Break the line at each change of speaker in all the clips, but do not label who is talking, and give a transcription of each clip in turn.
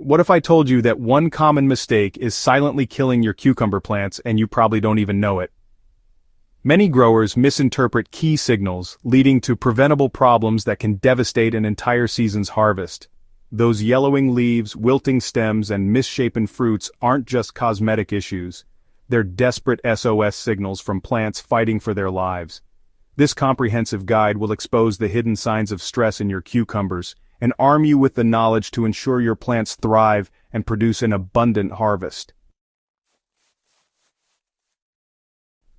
what if I told you that one common mistake is silently killing your cucumber plants and you probably don't even know it? Many growers misinterpret key signals, leading to preventable problems that can devastate an entire season's harvest. Those yellowing leaves, wilting stems, and misshapen fruits aren't just cosmetic issues. They're desperate SOS signals from plants fighting for their lives. This comprehensive guide will expose the hidden signs of stress in your cucumbers and arm you with the knowledge to ensure your plants thrive and produce an abundant harvest.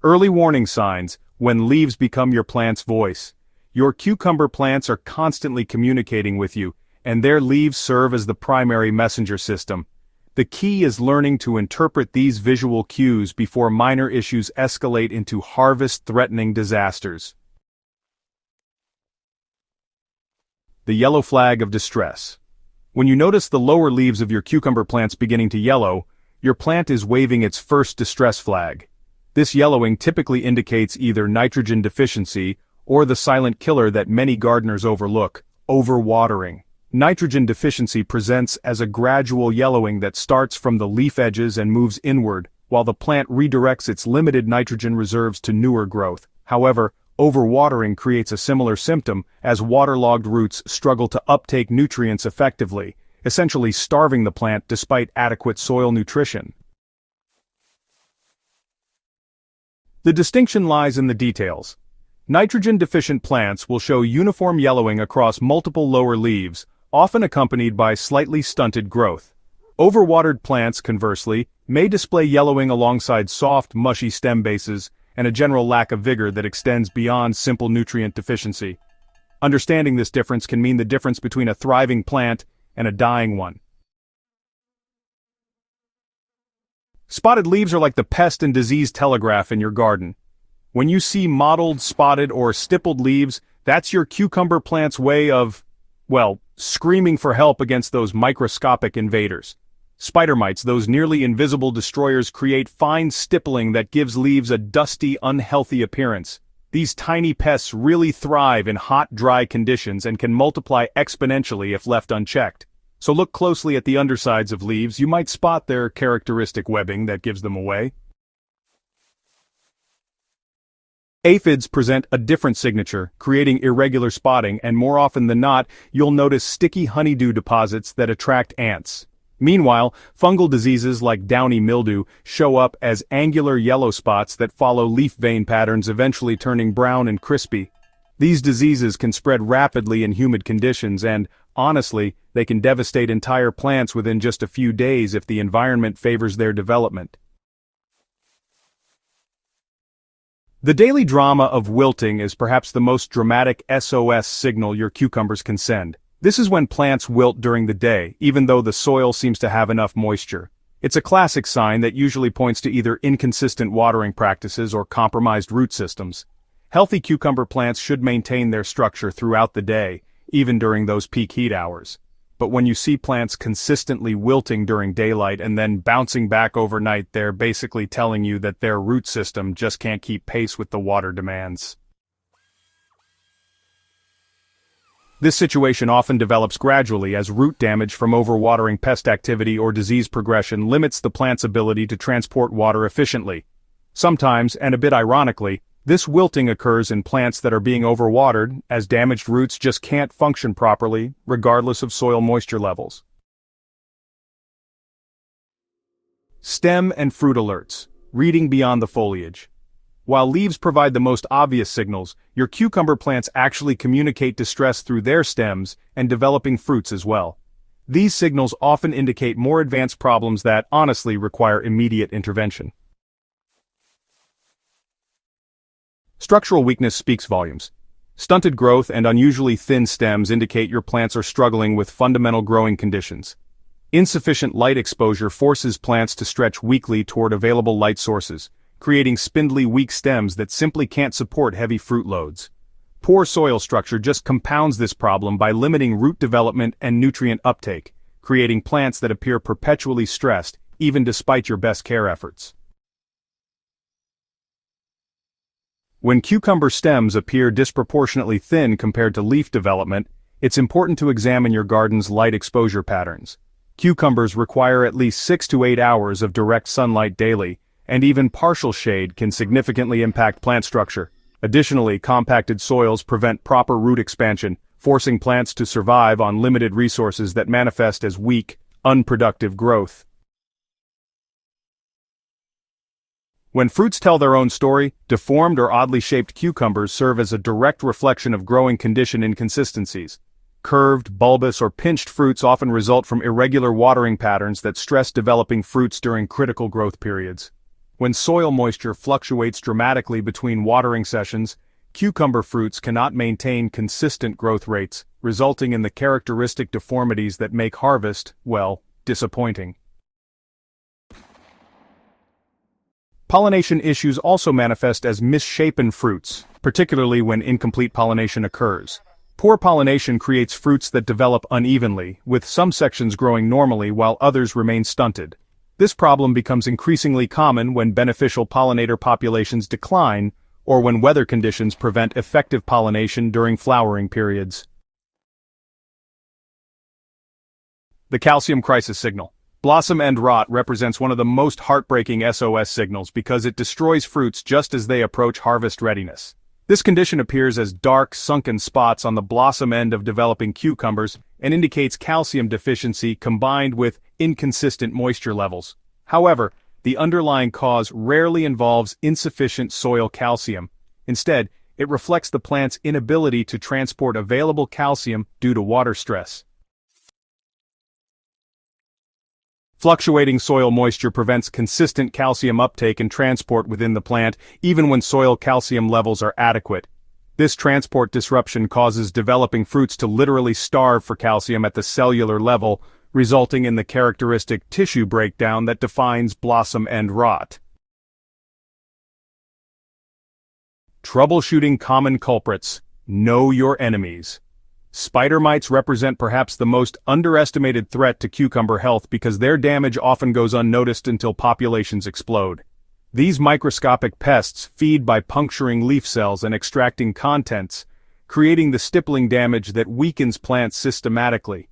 Early warning signs: when leaves become your plant's voice. Your cucumber plants are constantly communicating with you, and their leaves serve as the primary messenger system. The key is learning to interpret these visual cues before minor issues escalate into harvest-threatening disasters. The yellow flag of distress. When you notice the lower leaves of your cucumber plants beginning to yellow, your plant is waving its first distress flag. This yellowing typically indicates either nitrogen deficiency or the silent killer that many gardeners overlook: overwatering. Nitrogen deficiency presents as a gradual yellowing that starts from the leaf edges and moves inward, while the plant redirects its limited nitrogen reserves to newer growth. However, overwatering creates a similar symptom, as waterlogged roots struggle to uptake nutrients effectively, essentially starving the plant despite adequate soil nutrition. The distinction lies in the details. Nitrogen-deficient plants will show uniform yellowing across multiple lower leaves, often accompanied by slightly stunted growth. Overwatered plants, conversely, may display yellowing alongside soft, mushy stem bases and a general lack of vigor that extends beyond simple nutrient deficiency. Understanding this difference can mean the difference between a thriving plant and a dying one. Spotted leaves are like the pest and disease telegraph in your garden. When you see mottled, spotted, or stippled leaves, that's your cucumber plant's way of, well, screaming for help against those microscopic invaders. Spider mites, those nearly invisible destroyers, create fine stippling that gives leaves a dusty, unhealthy appearance. These tiny pests really thrive in hot, dry conditions and can multiply exponentially if left unchecked. So look closely at the undersides of leaves. You might spot their characteristic webbing that gives them away. Aphids present a different signature, creating irregular spotting, and more often than not, you'll notice sticky honeydew deposits that attract ants. Meanwhile, fungal diseases like downy mildew show up as angular yellow spots that follow leaf vein patterns, eventually turning brown and crispy. These diseases can spread rapidly in humid conditions and, honestly, they can devastate entire plants within just a few days if the environment favors their development. The daily drama of wilting is perhaps the most dramatic SOS signal your cucumbers can send. This is when plants wilt during the day, even though the soil seems to have enough moisture. It's a classic sign that usually points to either inconsistent watering practices or compromised root systems. Healthy cucumber plants should maintain their structure throughout the day, even during those peak heat hours. But when you see plants consistently wilting during daylight and then bouncing back overnight, they're basically telling you that their root system just can't keep pace with the water demands. This situation often develops gradually as root damage from overwatering, pest activity, or disease progression limits the plant's ability to transport water efficiently. Sometimes, and a bit ironically, this wilting occurs in plants that are being overwatered, as damaged roots just can't function properly, regardless of soil moisture levels. Stem and fruit alerts. Reading beyond the foliage. While leaves provide the most obvious signals, your cucumber plants actually communicate distress through their stems and developing fruits as well. These signals often indicate more advanced problems that, honestly, require immediate intervention. Structural weakness speaks volumes. Stunted growth and unusually thin stems indicate your plants are struggling with fundamental growing conditions. Insufficient light exposure forces plants to stretch weakly toward available light sources, creating spindly, weak stems that simply can't support heavy fruit loads. Poor soil structure just compounds this problem by limiting root development and nutrient uptake, creating plants that appear perpetually stressed, even despite your best care efforts. When cucumber stems appear disproportionately thin compared to leaf development, it's important to examine your garden's light exposure patterns. Cucumbers require at least 6 to 8 hours of direct sunlight daily, and even partial shade can significantly impact plant structure. Additionally, compacted soils prevent proper root expansion, forcing plants to survive on limited resources that manifest as weak, unproductive growth. When fruits tell their own story, deformed or oddly shaped cucumbers serve as a direct reflection of growing condition inconsistencies. Curved, bulbous, or pinched fruits often result from irregular watering patterns that stress developing fruits during critical growth periods. When soil moisture fluctuates dramatically between watering sessions, cucumber fruits cannot maintain consistent growth rates, resulting in the characteristic deformities that make harvest, well, disappointing. Pollination issues also manifest as misshapen fruits, particularly when incomplete pollination occurs. Poor pollination creates fruits that develop unevenly, with some sections growing normally while others remain stunted. This problem becomes increasingly common when beneficial pollinator populations decline, or when weather conditions prevent effective pollination during flowering periods. The calcium crisis signal. Blossom end rot represents one of the most heartbreaking SOS signals because it destroys fruits just as they approach harvest readiness. This condition appears as dark, sunken spots on the blossom end of developing cucumbers and indicates calcium deficiency combined with inconsistent moisture levels. However, the underlying cause rarely involves insufficient soil calcium. Instead, it reflects the plant's inability to transport available calcium due to water stress. Fluctuating soil moisture prevents consistent calcium uptake and transport within the plant, even when soil calcium levels are adequate. This transport disruption causes developing fruits to literally starve for calcium at the cellular level, resulting in the characteristic tissue breakdown that defines blossom end rot. Troubleshooting common culprits. Know your enemies. Spider mites represent perhaps the most underestimated threat to cucumber health because their damage often goes unnoticed until populations explode. These microscopic pests feed by puncturing leaf cells and extracting contents, creating the stippling damage that weakens plants systematically.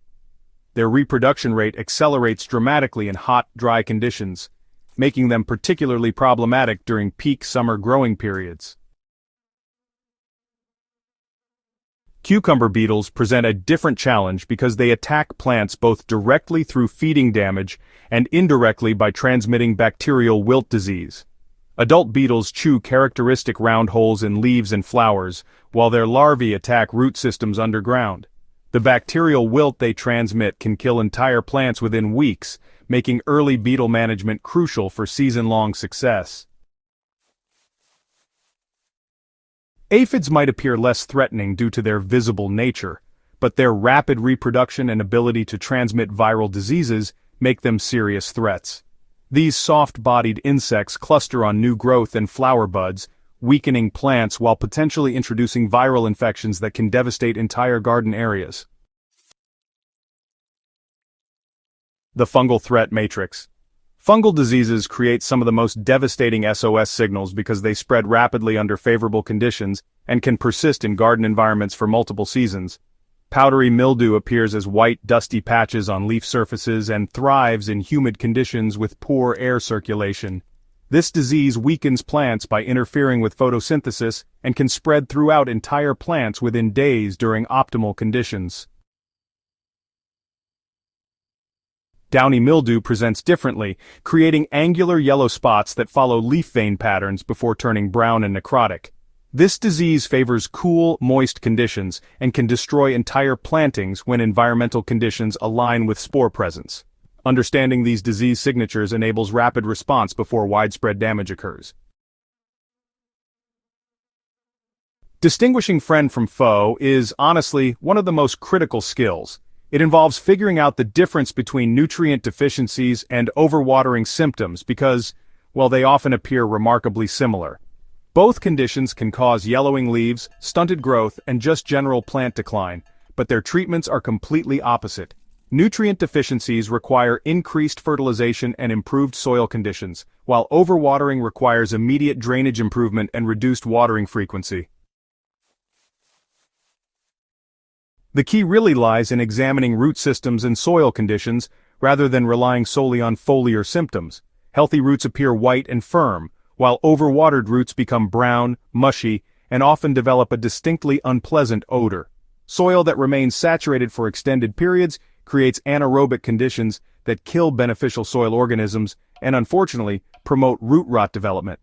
Their reproduction rate accelerates dramatically in hot, dry conditions, making them particularly problematic during peak summer growing periods. Cucumber beetles present a different challenge because they attack plants both directly through feeding damage and indirectly by transmitting bacterial wilt disease. Adult beetles chew characteristic round holes in leaves and flowers, while their larvae attack root systems underground. The bacterial wilt they transmit can kill entire plants within weeks, making early beetle management crucial for season-long success. Aphids might appear less threatening due to their visible nature, but their rapid reproduction and ability to transmit viral diseases make them serious threats. These soft-bodied insects cluster on new growth and flower buds, weakening plants while potentially introducing viral infections that can devastate entire garden areas. The fungal threat matrix. Fungal diseases create some of the most devastating SOS signals because they spread rapidly under favorable conditions and can persist in garden environments for multiple seasons. Powdery mildew appears as white, dusty patches on leaf surfaces and thrives in humid conditions with poor air circulation. This disease weakens plants by interfering with photosynthesis and can spread throughout entire plants within days during optimal conditions. Downy mildew presents differently, creating angular yellow spots that follow leaf vein patterns before turning brown and necrotic. This disease favors cool, moist conditions and can destroy entire plantings when environmental conditions align with spore presence. Understanding these disease signatures enables rapid response before widespread damage occurs. Distinguishing friend from foe is, honestly, one of the most critical skills. It involves figuring out the difference between nutrient deficiencies and overwatering symptoms because, well, they often appear remarkably similar. Both conditions can cause yellowing leaves, stunted growth, and just general plant decline, but their treatments are completely opposite. Nutrient deficiencies require increased fertilization and improved soil conditions, while overwatering requires immediate drainage improvement and reduced watering frequency. The key really lies in examining root systems and soil conditions, rather than relying solely on foliar symptoms. Healthy roots appear white and firm, while overwatered roots become brown, mushy, and often develop a distinctly unpleasant odor. Soil that remains saturated for extended periods creates anaerobic conditions that kill beneficial soil organisms and, unfortunately, promote root rot development.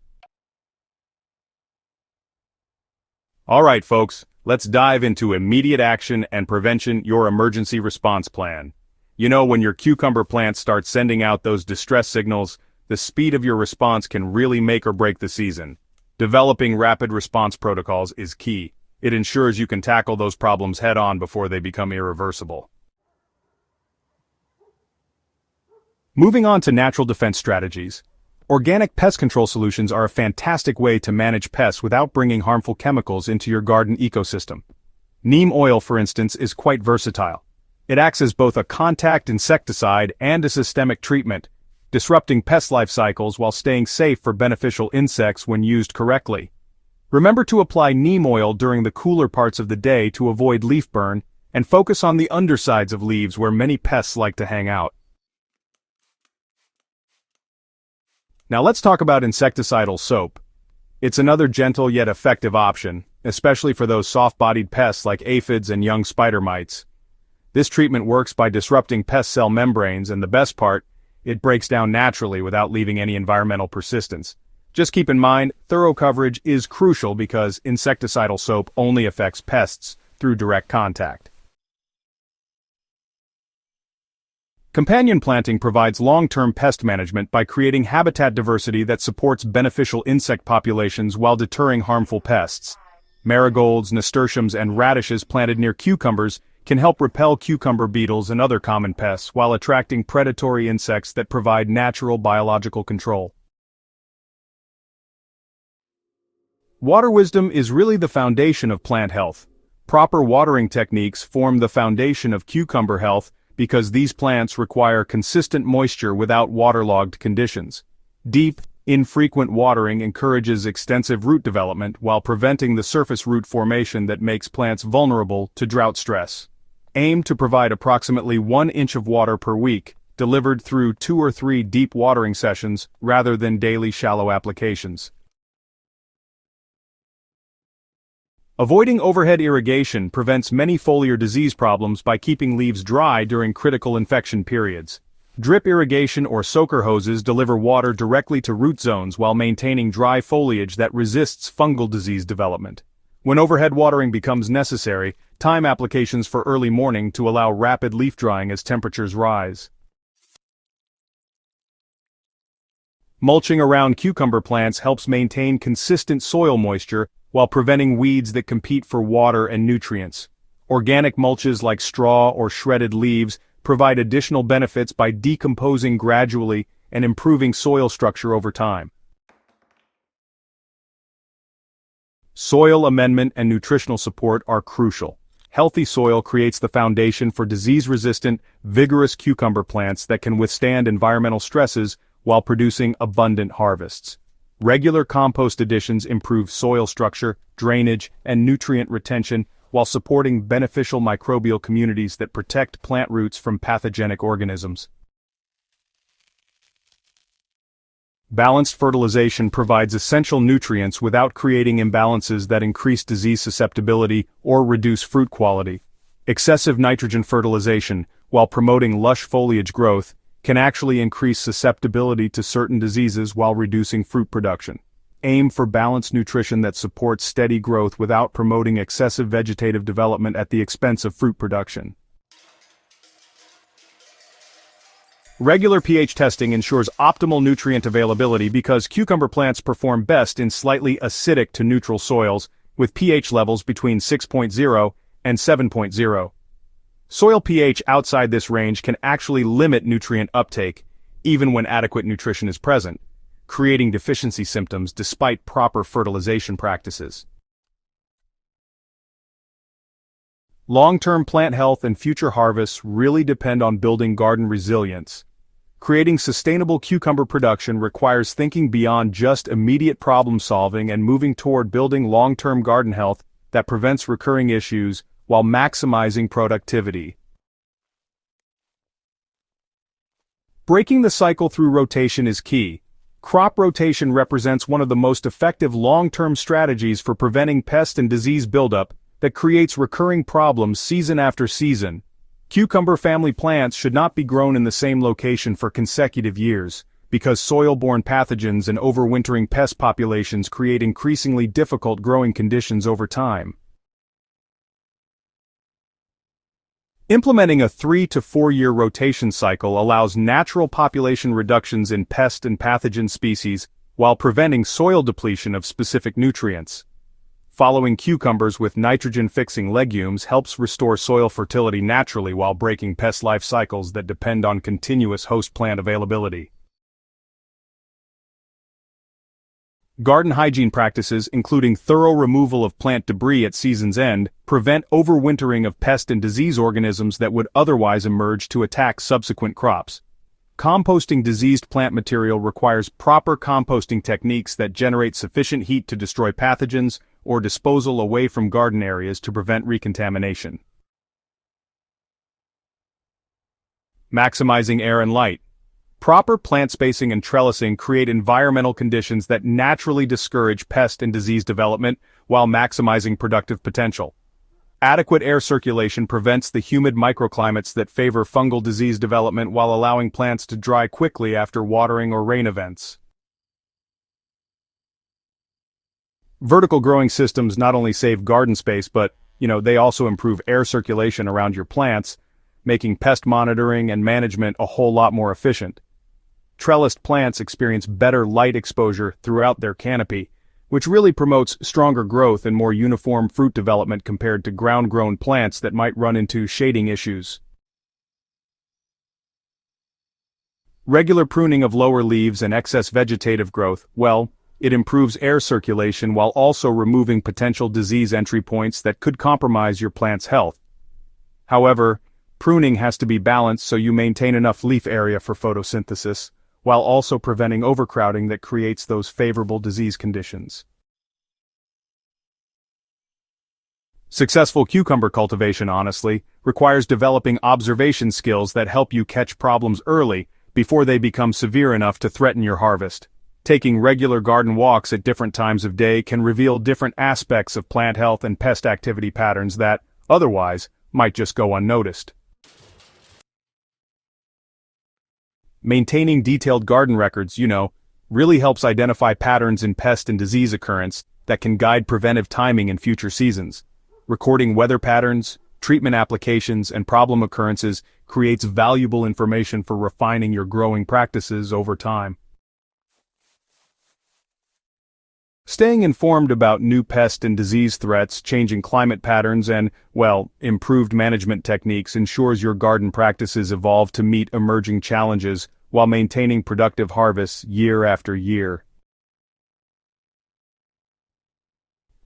Alright folks, let's dive into immediate action and prevention, your emergency response plan. You know, when your cucumber plants start sending out those distress signals, the speed of your response can really make or break the season. Developing rapid response protocols is key. It ensures you can tackle those problems head-on before they become irreversible. Moving on to natural defense strategies. Organic pest control solutions are a fantastic way to manage pests without bringing harmful chemicals into your garden ecosystem. Neem oil, for instance, is quite versatile. It acts as both a contact insecticide and a systemic treatment, disrupting pest life cycles while staying safe for beneficial insects when used correctly. Remember to apply neem oil during the cooler parts of the day to avoid leaf burn, and focus on the undersides of leaves where many pests like to hang out. Now let's talk about insecticidal soap. It's another gentle yet effective option, especially for those soft-bodied pests like aphids and young spider mites. This treatment works by disrupting pest cell membranes, and the best part, it breaks down naturally without leaving any environmental persistence. Just keep in mind, thorough coverage is crucial because insecticidal soap only affects pests through direct contact. Companion planting provides long-term pest management by creating habitat diversity that supports beneficial insect populations while deterring harmful pests. Marigolds, nasturtiums, and radishes planted near cucumbers can help repel cucumber beetles and other common pests while attracting predatory insects that provide natural biological control. Water wisdom is really the foundation of plant health. Proper watering techniques form the foundation of cucumber health because these plants require consistent moisture without waterlogged conditions. Deep, infrequent watering encourages extensive root development while preventing the surface root formation that makes plants vulnerable to drought stress. Aim to provide approximately 1 inch of water per week, delivered through 2 or 3 deep watering sessions rather than daily shallow applications. Avoiding overhead irrigation prevents many foliar disease problems by keeping leaves dry during critical infection periods. Drip irrigation or soaker hoses deliver water directly to root zones while maintaining dry foliage that resists fungal disease development. When overhead watering becomes necessary, time applications for early morning to allow rapid leaf drying as temperatures rise. Mulching around cucumber plants helps maintain consistent soil moisture while preventing weeds that compete for water and nutrients. Organic mulches like straw or shredded leaves provide additional benefits by decomposing gradually and improving soil structure over time. Soil amendment and nutritional support are crucial. Healthy soil creates the foundation for disease-resistant, vigorous cucumber plants that can withstand environmental stresses while producing abundant harvests. Regular compost additions improve soil structure, drainage, and nutrient retention while supporting beneficial microbial communities that protect plant roots from pathogenic organisms. Balanced fertilization provides essential nutrients without creating imbalances that increase disease susceptibility or reduce fruit quality. Excessive nitrogen fertilization, while promoting lush foliage growth, can actually increase susceptibility to certain diseases while reducing fruit production. Aim for balanced nutrition that supports steady growth without promoting excessive vegetative development at the expense of fruit production. Regular pH testing ensures optimal nutrient availability because cucumber plants perform best in slightly acidic to neutral soils, with pH levels between 6.0 and 7.0. Soil pH outside this range can actually limit nutrient uptake, even when adequate nutrition is present, creating deficiency symptoms despite proper fertilization practices. Long-term plant health and future harvests really depend on building garden resilience. Creating sustainable cucumber production requires thinking beyond just immediate problem solving and moving toward building long-term garden health that prevents recurring issues while maximizing productivity. Breaking the cycle through rotation is key. Crop rotation represents one of the most effective long-term strategies for preventing pest and disease buildup that creates recurring problems season after season. Cucumber family plants should not be grown in the same location for consecutive years, because soil-borne pathogens and overwintering pest populations create increasingly difficult growing conditions over time. Implementing a 3 to 4 year rotation cycle allows natural population reductions in pest and pathogen species while preventing soil depletion of specific nutrients. Following cucumbers with nitrogen-fixing legumes helps restore soil fertility naturally while breaking pest life cycles that depend on continuous host plant availability. Garden hygiene practices, including thorough removal of plant debris at season's end, prevent overwintering of pest and disease organisms that would otherwise emerge to attack subsequent crops. Composting diseased plant material requires proper composting techniques that generate sufficient heat to destroy pathogens or disposal away from garden areas to prevent recontamination. Maximizing air and light. Proper plant spacing and trellising create environmental conditions that naturally discourage pest and disease development while maximizing productive potential. Adequate air circulation prevents the humid microclimates that favor fungal disease development while allowing plants to dry quickly after watering or rain events. Vertical growing systems not only save garden space, but, they also improve air circulation around your plants, making pest monitoring and management a whole lot more efficient. Trellised plants experience better light exposure throughout their canopy, which really promotes stronger growth and more uniform fruit development compared to ground-grown plants that might run into shading issues. Regular pruning of lower leaves and excess vegetative growth, it improves air circulation while also removing potential disease entry points that could compromise your plant's health. However, pruning has to be balanced so you maintain enough leaf area for photosynthesis, while also preventing overcrowding that creates those favorable disease conditions. Successful cucumber cultivation, honestly, requires developing observation skills that help you catch problems early before they become severe enough to threaten your harvest. Taking regular garden walks at different times of day can reveal different aspects of plant health and pest activity patterns that, otherwise, might just go unnoticed. Maintaining detailed garden records, really helps identify patterns in pest and disease occurrence that can guide preventive timing in future seasons. Recording weather patterns, treatment applications, and problem occurrences creates valuable information for refining your growing practices over time. Staying informed about new pest and disease threats, changing climate patterns, and, improved management techniques ensures your garden practices evolve to meet emerging challenges while maintaining productive harvests year after year.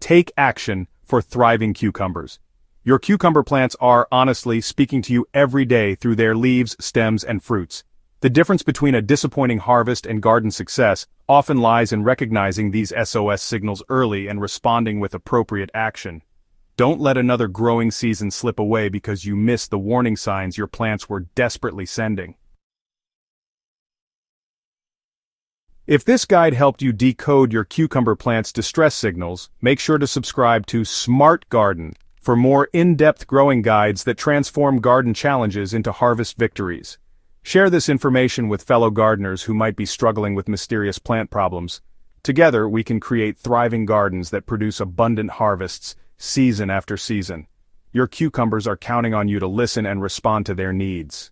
Take action for thriving cucumbers. Your cucumber plants are, honestly, speaking to you every day through their leaves, stems, and fruits. The difference between a disappointing harvest and garden success often lies in recognizing these SOS signals early and responding with appropriate action. Don't let another growing season slip away because you missed the warning signs your plants were desperately sending. If this guide helped you decode your cucumber plant's distress signals, make sure to subscribe to Smart Garden for more in-depth growing guides that transform garden challenges into harvest victories. Share this information with fellow gardeners who might be struggling with mysterious plant problems. Together, we can create thriving gardens that produce abundant harvests, season after season. Your cucumbers are counting on you to listen and respond to their needs.